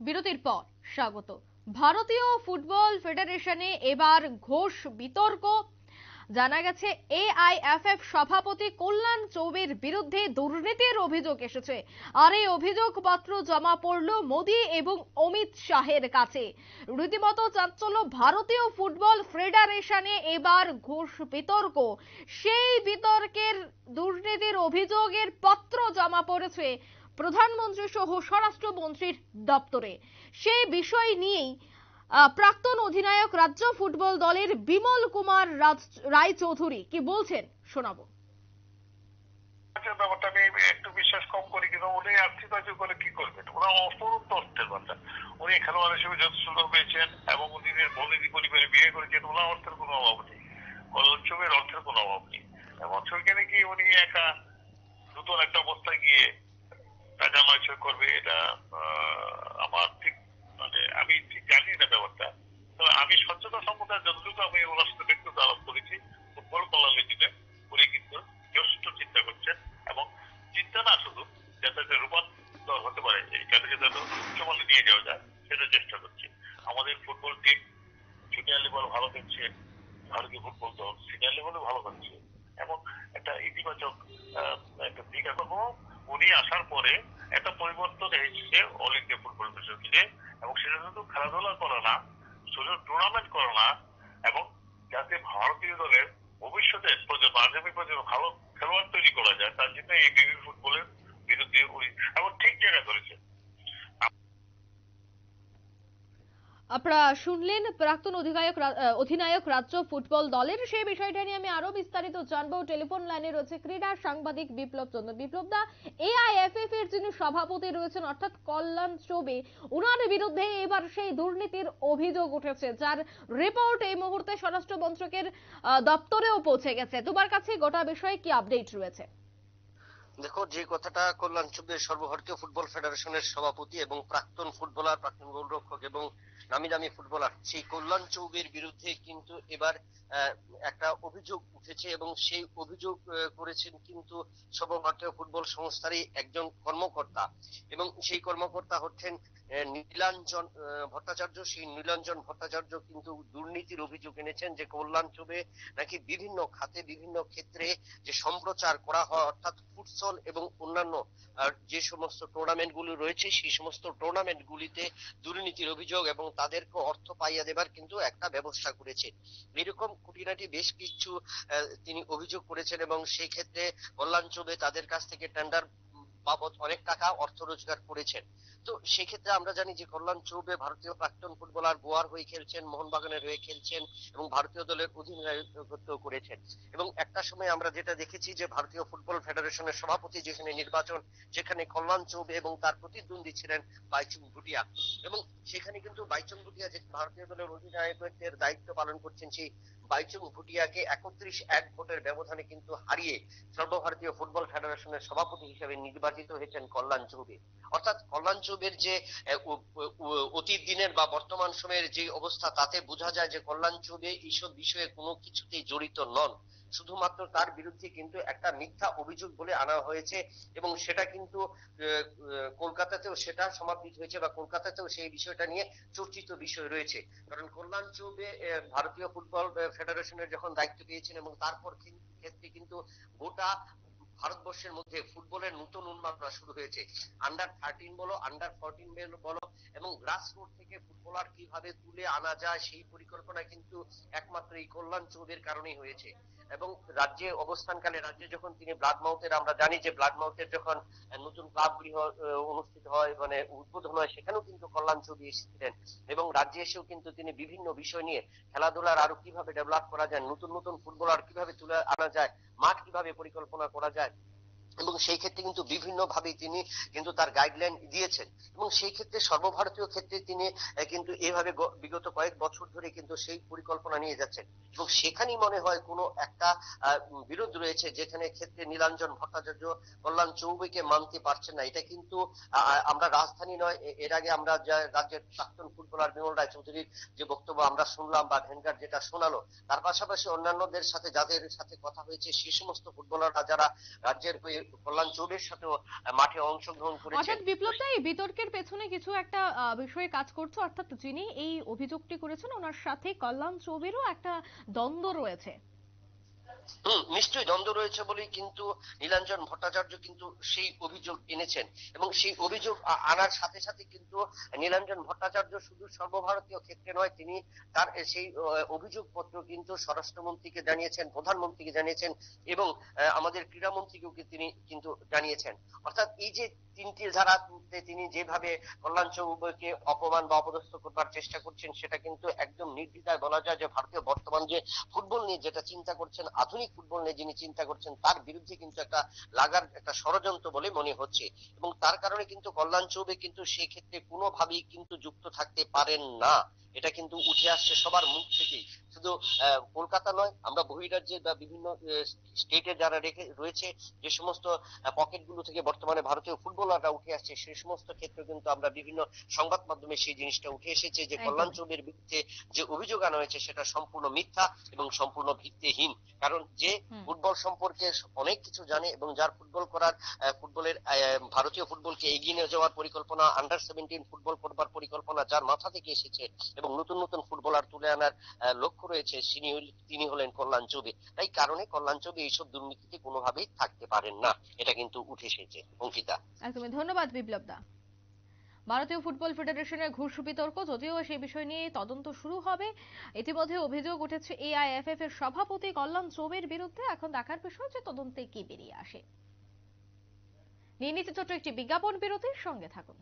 বিরতির পর স্বাগত। ভারতীয় ফুটবল ফেডারেশনে এবার ঘোষ বিতর্ক। জানা গেছে এআইএফএফ সভাপতি কল্যাণ চৌবের বিরুদ্ধে দুর্নীতির অভিযোগ এসেছে, আর এই অভিযোগপত্র জমা পড়ল মোদী এবং অমিত শাহের কাছে। রীতিমতো চাঞ্চল্য ভারতীয় ফুটবল ফেডারেশনে, এবার ঘোষ বিতর্ক। সেই বিতর্কের দুর্নীতির অভিযোগের পত্র জমা পড়েছে প্রধানমন্ত্রী সহ স্বরাষ্ট্রমন্ত্রীর দপ্তরে। সেই বিষয় নিয়েই প্রাক্তন অধিনায়ক রাজ্য ফুটবল দলের বিমল কুমার রায়চৌধুরী কি বলছেন শোনাবো। ব্যাপারটা আমি একটু বিশ্বাস কম করি, কিন্তু উনি আর্থিক অভিযোগ করে কি করবেন? ওরা অপরন্ত অর্থের কথা। উনি খেলোয়াড় হিসেবে যত সুযোগ পেয়েছেন এবং উনি মোদী পরিবারে বিয়ে করেছেন, ওনার অর্থের কোনো অভাব নেই, কল্যাণ অর্থের কোনো অভাব নেই। এবং সেখানে কি উনি একা নতুন একটা অবস্থায় গিয়ে টাকা নয় করবে, এটা আমার ঠিক আমি ঠিক জানি না ব্যাপারটা। তবে আমি স্বচ্ছতা সম্প্রদায়ের যতটুকু আমি ওনার সাথে ব্যক্তিগত আলাপ করেছি, ফুটবল কল্যাণের জন্য উনি কিন্তু যথেষ্ট চিন্তা করছেন এবং চিন্তা না শুধু যাতে রূপান্তর হতে পারে, এটাকে যাতে উচ্চমানে নিয়ে যাওয়া যায় সেটা চেষ্টা করছি। আমাদের ফুটবল টিম জুনিয়র লেভেল ভালো খেলছে, ভারতীয় ফুটবল দল সিনিয়র লেভেলে ভালো খেলছে এবং একটা ইতিবাচক একটা দিক এখন উনি আসার পরে একটা পরিবর্তন এসেছে অল ইন্ডিয়া ফুটবল ফেডারেশনে। এবং সেটা শুধু খেলাধুলা করে না, শুধু টুর্নামেন্ট করে না, এবং যাতে ভারতীয় দলের ভবিষ্যতে আগামী প্রজন্ম ভালো খেলোয়াড় তৈরি করা যায়, তার জন্য এই বেবি ফুটবলের বিরুদ্ধে উনি এবং ঠিক জায়গা ধরেছে। আপনারা শুনলেন প্রাক্তন অধিনায়ক রাজ্য ফুটবল দলের। সেই বিষয়টা নিয়ে আমি আরো বিস্তারিত জানবো। টেলিফোন লাইনে রয়েছে ক্রীড়া সাংবাদিক বিপ্লব চন্দ্র। বিপ্লব দা, এআইএফএফ এর যিনি সভাপতি রয়েছেন অর্থাৎ কল্যাণ চৌবে, উনার বিরুদ্ধে এবার সেই দুর্নীতির অভিযোগ উঠেছে, যার রিপোর্ট এই মুহূর্তে স্বরাষ্ট্র মন্ত্রকের দপ্তরেও পৌঁছে গেছে। তোমার কাছে গোটা বিষয়ে কি আপডেট রয়েছে? দেখো, যে কথাটা কল্যাণ চৌবে সর্বভারতীয় ফুটবল ফেডারেশনের সভাপতি এবং প্রাক্তন ফুটবলার, প্রাক্তন গোলরক্ষক এবং নামি দামি ফুটবলার, সেই কল্যাণ চৌবের বিরুদ্ধে কিন্তু এবার একটা অভিযোগ উঠেছে এবং সেই অভিযোগ করেছেন কিন্তু সর্বভারতীয় ফুটবল সংস্থারই একজন কর্মকর্তা। এবং সেই কর্মকর্তা হচ্ছেন নীলাঞ্জন ভট্টাচার্য। সেই নীলাঞ্জন ভট্টাচার্য কিন্তু দুর্নীতির অভিযোগ এনেছেন যে কল্যাণ চৌবে নাকি বিভিন্ন খাতে বিভিন্ন ক্ষেত্রে যে সম্প্রচার করা হয়, অর্থাৎ ফুটসল এবং অন্যান্য যে সমস্ত টুর্নামেন্ট গুলি রয়েছে সেই সমস্ত টুর্নামেন্ট গুলিতে দুর্নীতির অভিযোগ এবং তাদেরকে অর্থ পাইয়া দেবার কিন্তু একটা ব্যবস্থা করেছে। এরকম খুঁটিনাটি বেশ কিছু তিনি অভিযোগ করেছেন এবং সেই ক্ষেত্রে কল্যাণ চৌবে তাদের কাছ থেকে টেন্ডার বাবদ অনেক টাকা অর্থ রোজগার করেছেন। তো সেক্ষেত্রে আমরা জানি যে কল্যাণ চৌবে ভারতীয় প্রাক্তন ফুটবলার, গোয়ার হয়ে খেলছেন, মোহনবাগানের হয়ে খেলছেন এবং ভারতীয় দলের অধিনায়কত্ব করেছেন। এবং একটা সময় আমরা যেটা দেখেছি যে ভারতীয় ফুটবল ফেডারেশনের সভাপতি যেখানে নির্বাচন, সেখানে কল্যাণ চৌবে এবং তার প্রতিদ্বন্দ্বী ছিলেন বাইচুং ভুটিয়া। এবং সেখানে কিন্তু বাইচুং ভুটিয়া যে ভারতীয় দলের অধিনায়কের দায়িত্ব পালন করছেন, সেই বাইচুং ভুটিয়াকে 31-1 ভোটের ব্যবধানে কিন্তু হারিয়ে সর্বভারতীয় ফুটবল ফেডারেশনের সভাপতি হিসেবে নির্বাচিত হয়েছেন কল্যাণ চৌবে। অর্থাৎ কল্যাণ চৌবের যে অতীত দিনের বা বর্তমান সময়ের যে অবস্থা, তাতে বোঝা যায় যে কল্যাণ চৌবে এইসব বিষয়ে কোনো কিছুতেই জড়িত নন। শুধুমাত্র তার বিরুদ্ধে কিন্তু একটা মিথ্যা অভিযোগ বলে আনা হয়েছে এবং সেটা কিন্তু কলকাতাতেও সেটা সমাপিত হয়েছে বা কলকাতাতেও সেই বিষয়টা নিয়ে চর্চিত বিষয় রয়েছে। কারণ কল্যাণ চৌবে ভারতীয় ফুটবল ফেডারেশনের যখন দায়িত্ব পেয়েছেন এবং তারপর ক্ষেত্রে কিন্তু গোটা ভারতবর্ষের মধ্যে ফুটবলের নতুন উন্মাদনা শুরু হয়েছে। আন্ডার 13 বলো, আন্ডার 14 বলো, এবং গ্রাসরুট থেকে ফুটবলার কিভাবে তুলে আনা যায় সেই পরিকল্পনা কিন্তু একমাত্র এই কল্যাণ চৌবের কারণেই হয়েছে। এবং রাজ্যে অবস্থানকালে, রাজ্যে যখন তিনি ব্লাড মাউথের, আমরা জানি যে ব্লাড মাউথের যখন নতুন ক্লাব গৃহ অনুষ্ঠিত হয়, মানে উদ্বোধন হয়, সেখানেও কিন্তু কল্যাণ চৌবে এসেছিলেন এবং রাজ্যে এসেও কিন্তু তিনি বিভিন্ন বিষয় নিয়ে খেলাধুলার আরো কিভাবে ডেভেলপ করা যায়, নতুন নতুন ফুটবলার কিভাবে তুলে আনা যায়, মাঠ কিভাবে পরিকল্পনা করা যায়, এবং সেই ক্ষেত্রে কিন্তু বিভিন্ন ভাবে তিনি কিন্তু তার গাইডলাইন দিয়েছেন। এবং সেই ক্ষেত্রে সর্বভারতীয় ক্ষেত্রে তিনি কিন্তু এভাবে বিগত কয়েক বছর ধরে কিন্তু সেই পরিকল্পনা নিয়ে যাচ্ছেন। এবং সেখানেই মনে হয় কোনো একটা বিরোধ রয়েছে, যেখানে ক্ষেত্রে নীলাঞ্জন ভট্টাচার্য কল্যাণ চৌবেকে মানতে পারছেন না। এটা কিন্তু আমরা রাজধানী নয়, এর আগে আমরা রাজ্যের প্রাক্তন ফুটবলার বিমল রায়চৌধুরীর যে বক্তব্য আমরা শুনলাম বা ভেনগার যেটা শোনালো, তার পাশাপাশি অন্যান্যদের সাথে যাদের সাথে কথা হয়েছে, সেই সমস্ত ফুটবলাররা যারা রাজ্যের হয়ে কল্যাণ চৌবের সাথেও মাঠে অংশগ্রহণ করেছেন। অর্থাৎ বিপ্লব দা, এই বিতর্কের পেছনে কিছু একটা বিষয়ে কাজ করছে, অর্থাৎ যিনি এই অভিযোগটি করেছেন ওনার সাথে কল্যাণ চৌবেরও একটা দ্বন্দ্ব রয়েছে। নিশ্চয়ই দ্বন্দ্ব রয়েছে বলেই কিন্তু নীলাঞ্জন ভট্টাচার্য কিন্তু সেই অভিযোগ এনেছেন, এবং সেই অভিযোগ আনার সাথে সাথে কিন্তু নীলাঞ্জন ভট্টাচার্য শুধু সর্বভারতীয় ক্ষেত্রে নয়, তিনি তার সেই অভিযোগ পত্র কিন্তু স্বরাষ্ট্রমন্ত্রীকে জানিয়েছেন, প্রধানমন্ত্রীকে জানিয়েছেন, এবং আমাদের ক্রীড়ামন্ত্রীকেও তিনি কিন্তু জানিয়েছেন। অর্থাৎ এই যে তিনটি ধারাতে তিনি যেভাবে কল্যাণ চৌবেকে অপমান বা অপদস্থ করবার চেষ্টা করছেন, সেটা কিন্তু একদম নির্দ্বিধায় বলা যায় যে ভারতীয় বর্তমান যে ফুটবল নিয়ে যেটা চিন্তা করছেন, আধুনিক ফুটবল নিয়ে যিনি চিন্তা করছেন, তার বিরুদ্ধে কিন্তু একটা লাগার একটা ষড়যন্ত্র বলে মনে হচ্ছে। এবং তার কারণে কিন্তু কল্যাণ চৌবে কিন্তু সেই ক্ষেত্রে কোনোভাবেই কিন্তু যুক্ত থাকতে পারেন না। এটা কিন্তু উঠে আসছে সবার মুখ থেকেই। শুধু কলকাতা নয়, আমরা বহিরাজ্যে বা বিভিন্ন স্টেটে যারা রয়েছে, যে সমস্ত পকেটগুলো থেকে বর্তমানে ভারতীয় ফুটবলাররা উঠে আসছে, সেই সমস্ত ক্ষেত্রে কিন্তু আমরা বিভিন্ন সংবাদ মাধ্যমে সেই জিনিসটা উঠে এসেছে যে কল্যাণ চৌবের বিরুদ্ধে যে অভিযোগ আনা হয়েছে সেটা সম্পূর্ণ মিথ্যা এবং সম্পূর্ণ ভিত্তিহীন। কারণ যে ফুটবল সম্পর্কে অনেক কিছু জানে এবং যার ফুটবল করার ফুটবলের ভারতীয় ফুটবলকে এগিয়ে নিয়ে যাওয়ার পরিকল্পনা, আন্ডার 17 ফুটবল করবার পরিকল্পনা যার মাথা থেকে এসেছে এবং নতুন নতুন ফুটবলার তুলে আনার লক্ষ্য রয়েছে, তিনি হলেন কল্যাণ চৌবে। তাই কারণে কল্যাণ চৌবে এইসব দুর্নীতিতে কোনোভাবেই থাকতে পারেন না, এটা কিন্তু উঠে এসেছে। অঙ্কিতা, একদমই ধন্যবাদ বিপ্লব দা। ভারতীয় ফুটবল ফেডারেশনের ঘুষ বিতর্ক, যদিও সেই বিষয় নিয়ে তদন্ত শুরু হবে। ইতিমধ্যে অভিযোগ উঠেছে এআইএফএফ এর সভাপতি কল্যাণ চৌবের বিরুদ্ধে। এখন দেখার বিষয় যে তদন্তে কি বেরিয়ে আসে। নিয়ে নিতে ছোট্ট একটি বিজ্ঞাপন বিরতির সঙ্গে থাকুন।